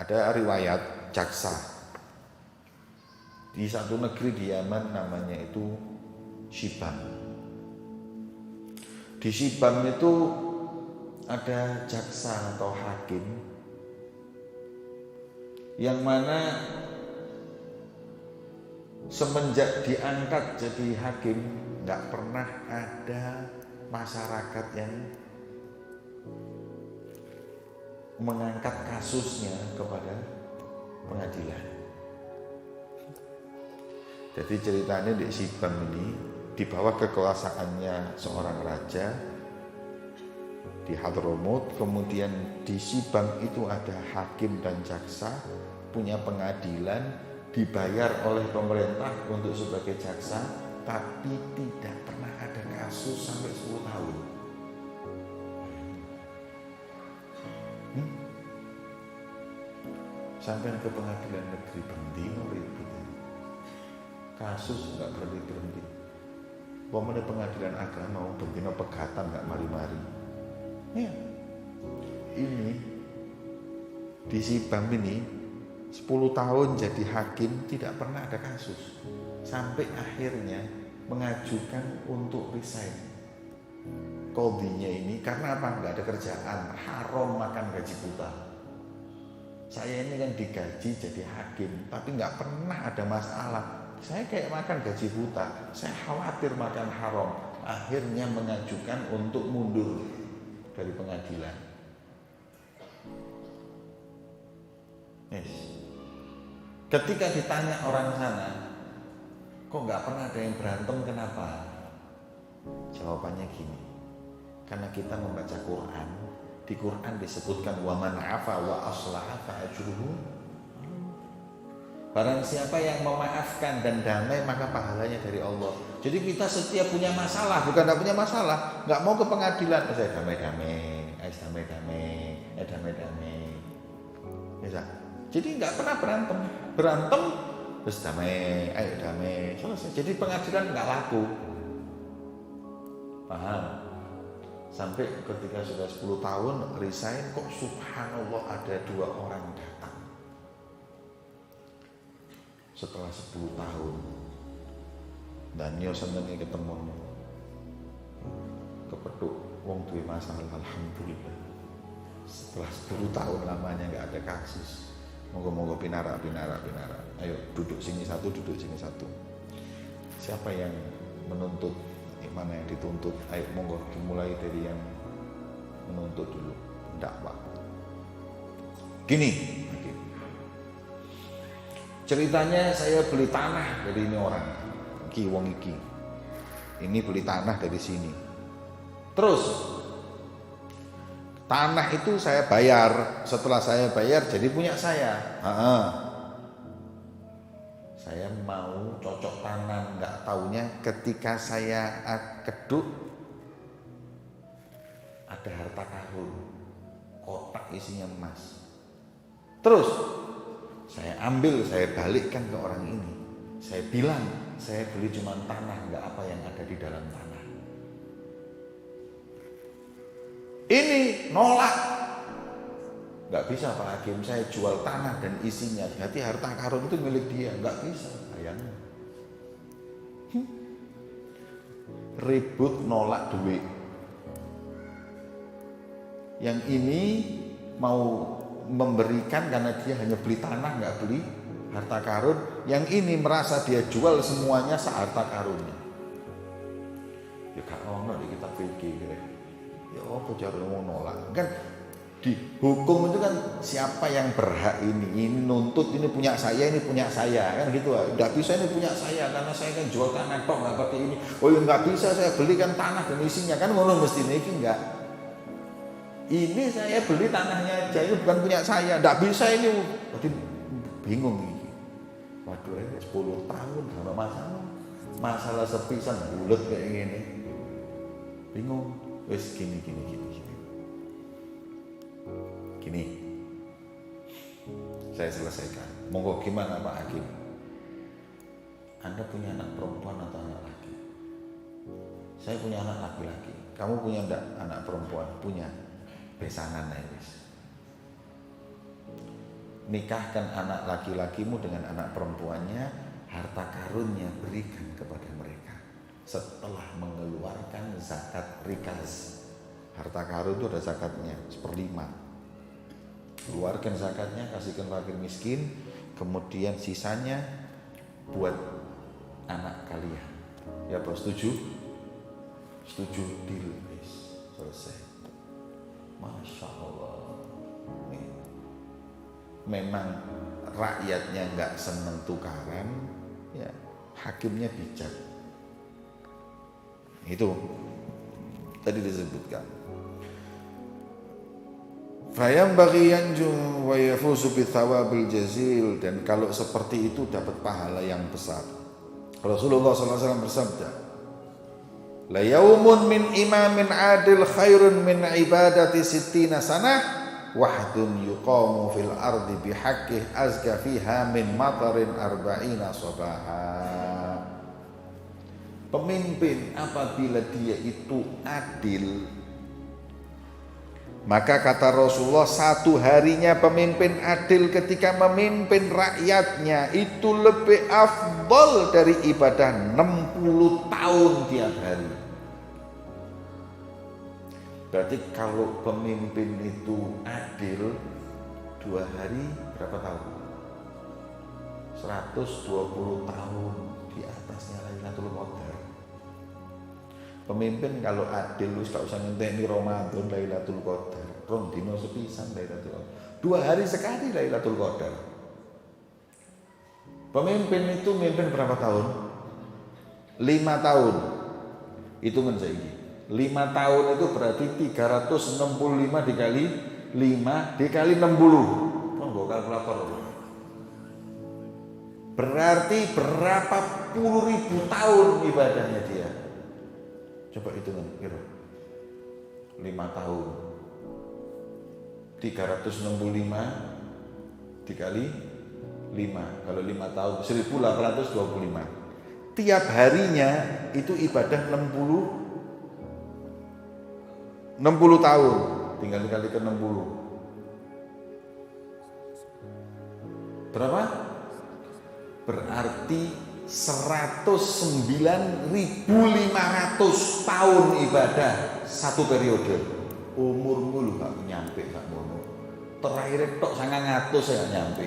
Ada riwayat jaksa di satu negeri di Yaman, namanya itu Shibam. Di Shibam itu ada jaksa atau hakim yang mana semenjak diangkat jadi hakim nggak pernah ada masyarakat yang mengangkat kasusnya kepada pengadilan. Jadi ceritanya di Shibam ini di bawah kekuasaannya seorang raja di Hadramut, kemudian di Shibam itu ada hakim dan jaksa, punya pengadilan, dibayar oleh pemerintah untuk sebagai jaksa, tapi tidak pernah ada kasus sampai 10 tahun. Sampai ke pengadilan negeri berhenti ribut, kasus nggak berhenti. Pokoknya pengadilan agama berhenti pegatan nggak mari-mari. Ya. Ini di Shibam ini 10 tahun jadi hakim tidak pernah ada kasus, sampai akhirnya mengajukan untuk resign qadhinya ini karena apa? Nggak ada kerjaan, haram makan gaji buta. Saya ini kan digaji jadi hakim, tapi nggak pernah ada masalah. Saya kayak makan gaji buta, saya khawatir makan haram. Akhirnya mengajukan untuk mundur dari pengadilan. Yes. Ketika ditanya orang sana, kok nggak pernah ada yang berantem, kenapa? Jawabannya gini, karena kita membaca Quran. Di Quran disebutkan wa man afa wa aslaha fa ajruhu. Barang siapa yang memaafkan dan damai maka pahalanya dari Allah. Jadi kita setiap punya masalah, bukan tidak punya masalah, nggak mau ke pengadilan, saya damai-damai, damai-damai. Bisa. Jadi nggak pernah berantem, terus damai, ayo damai, selesai. Jadi pengadilan nggak laku. Paham? Sampai ketika sudah 10 tahun resign, kok subhanallah ada 2 orang datang. Setelah 10 tahun dan yo senenge ketemu kepethuk wong duwe masalah, alhamdulillah. Setelah 10 tahun lamanya nggak ada kasus. Moga-moga pinara. Ayo duduk sini satu. Siapa yang menuntut? Mana yang dituntut? Ayo monggo dimulai dari yang menuntut dulu. Dakwah. Gini. Ceritanya saya beli tanah dari ini orang. Wong iki. Ini beli tanah dari sini. Terus tanah itu saya bayar. Setelah saya bayar jadi punya saya. Saya mau cocok tanam, nggak taunya ketika saya keduk ada harta karun, kotak isinya emas. Terus saya ambil, saya balikkan ke orang ini. Saya bilang, saya beli cuma tanah, nggak apa yang ada di dalam tanah. Ini nolak. Nggak bisa Pak Hakim, saya jual tanah dan isinya, berarti harta karun itu milik dia. Nggak bisa, bayangin. Ribut nolak duit. Yang ini mau memberikan karena dia hanya beli tanah, nggak beli harta karun. Yang ini merasa dia jual semuanya seharta karunnya. Ya gak ono di kitab fikih. Ya apa cara mau nolak? Kan di hukum itu kan siapa yang berhak ini nuntut, ini punya saya kan gitu. Nggak bisa ini punya saya karena saya kan jual tanah tok, nggak pakai ini. Oh ya nggak bisa, saya belikan tanah dan isinya, kan ngono mesti ini enggak. Ini saya beli tanahnya aja, ini bukan punya saya, nggak bisa ini. Berarti bingung ini. Waduh, 10 tahun sama masalah sepisan bulet kayak gini, bingung. Wes gini. Saya selesaikan. Monggo gimana Pak Hakim? Anda punya anak perempuan atau anak laki? Saya punya anak laki-laki. Kamu punya enggak anak perempuan? Punya. Besanan wis. nikahkan anak laki-lakimu dengan anak perempuannya, harta karunnya berikan kepada mereka setelah mengeluarkan zakat rikaz. Harta karun itu ada zakatnya, 1/5. Keluarkan zakatnya, kasihkan fakir miskin, kemudian sisanya buat anak kalian. Ya bos, setuju? Setuju, deal, guys. Selesai. Masya Allah. Nih. Memang rakyatnya nggak seneng tukaran, ya hakimnya bijak. Itu tadi disebutkan. Fayam bagi yanjung wa yafuzu bithawabil jazil, dan kalau seperti itu dapat pahala yang besar. Rasulullah SAW bersabda, la yaumun min imamin adil khairun min ibadati sittina sanah wahdun yuqamu fil ardi bihaqqih azka fiha min matarin arba'ina sabaha. Pemimpin apabila dia itu adil, maka kata Rasulullah, satu harinya pemimpin adil ketika memimpin rakyatnya itu lebih afdal dari ibadah 60 tahun tiap hari. Berarti kalau pemimpin itu adil 2 hari berapa tahun? 120 tahun di atasnya Lailatul Qadar. Pemimpin kalau adil wis gak usah ngenteni Ramadan Lailatul Qadar. Rong dino sepisan Lailatul Qadar. 2 hari sekali Lailatul Qadar. Pemimpin itu mimpin berapa tahun? 5 tahun. Hitungan saiki. 5 tahun itu berarti 365 dikali 5 dikali 60. Monggo kalkulator. Berarti berapa puluh ribu tahun ibadahnya dia? Coba hitungan, kira 5 tahun 365 dikali 5, kalau 5 tahun 1825. Tiap harinya itu ibadah 60 tahun, tinggal dikali ke 60 berapa? Berarti 109.500 tahun ibadah satu periode. Umurmu lu gak nyampe gak ngono. Terakhir tok 900 saya nyampe.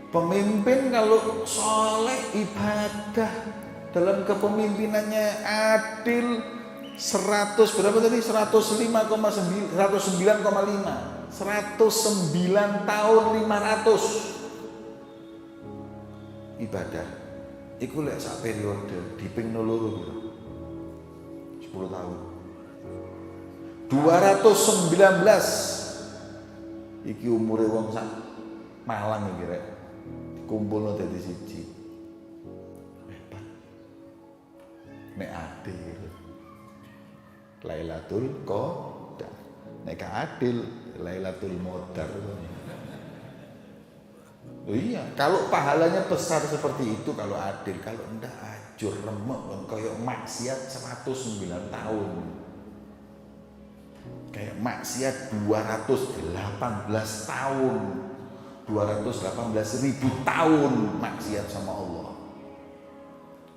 Pemimpin kalau soleh ibadah dalam kepemimpinannya adil 100 berapa tadi? 109,5 109 tahun 500 ibadah. Iku lek sak periode diping 2 10 tahun 219 iki umure wong sak Malang iki rek dikumpulno dadi siji. Hebat nek adil Lailatul Qadar, nek adil Lailatul Modar. Oh iya, kalau pahalanya besar seperti itu kalau adil, kalau enggak ajur remek kayak maksiat 109 tahun. Kayak maksiat 218 tahun. 218.000 tahun maksiat sama Allah.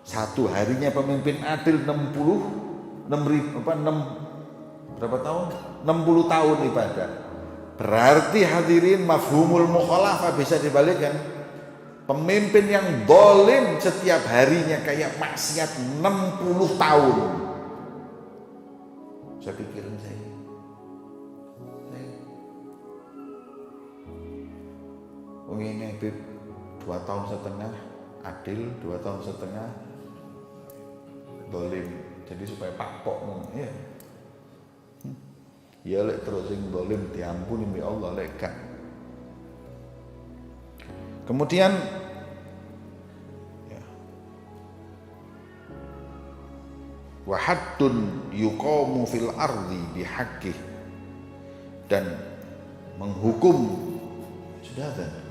Satu harinya pemimpin adil 6 berapa tahun? 60 tahun ibadah. Berarti hadirin mafhumul mukhalafah bisa dibalikkan. Pemimpin yang dolim setiap harinya kayak maksiat 60 tahun. Saya pikirin saya. Ini Habib 2 tahun setengah adil, 2 tahun setengah dolim. Jadi supaya pakpok ya. Ya lek terus sing dolim diampuni oleh Allah lek gak. Kemudian ya, wa haddun yuqamu fil ardi bihaqqih, dan menghukum sudah ada.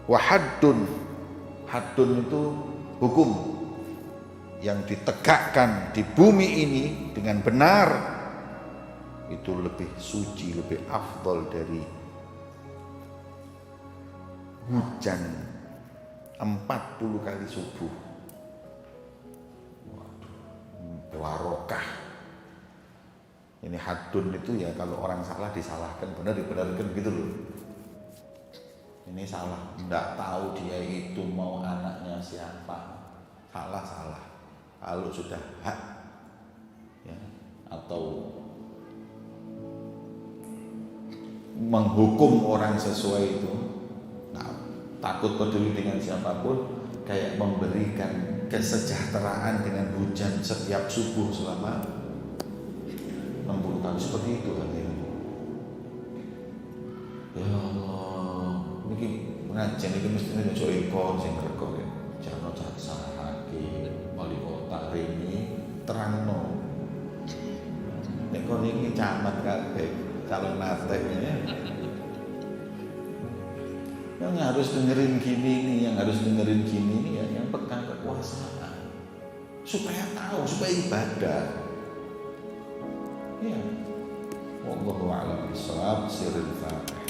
Wa haddun itu hukum yang ditegakkan di bumi ini dengan benar itu lebih suci, lebih afdol dari hujan 40 kali subuh. Barokah. Ini hadun itu ya kalau orang salah disalahkan, benar dibenarkan gitu loh. Ini salah, tidak tahu dia itu mau anaknya siapa. Salah. Kalau sudah hak ya, atau menghukum orang sesuai itu, nah, takut peduli dengan siapapun, kayak memberikan kesejahteraan dengan hujan setiap subuh selama 60 tahun, seperti itu kan ya. Ya Allah, ini pengajian ini mestinya ojo eko sing rekok ya. Jangan jaksa hakim wali kota ini terangno. Nek kon iki camat kabeh calon nate ya. Yang harus dengerin gini nih, yang harus dengerin gini nih ya, yang pegang kekuasaan. Supaya tahu, supaya ibadah. Ya. Wallahu a'lam bishawab. Sirrul Fatihah.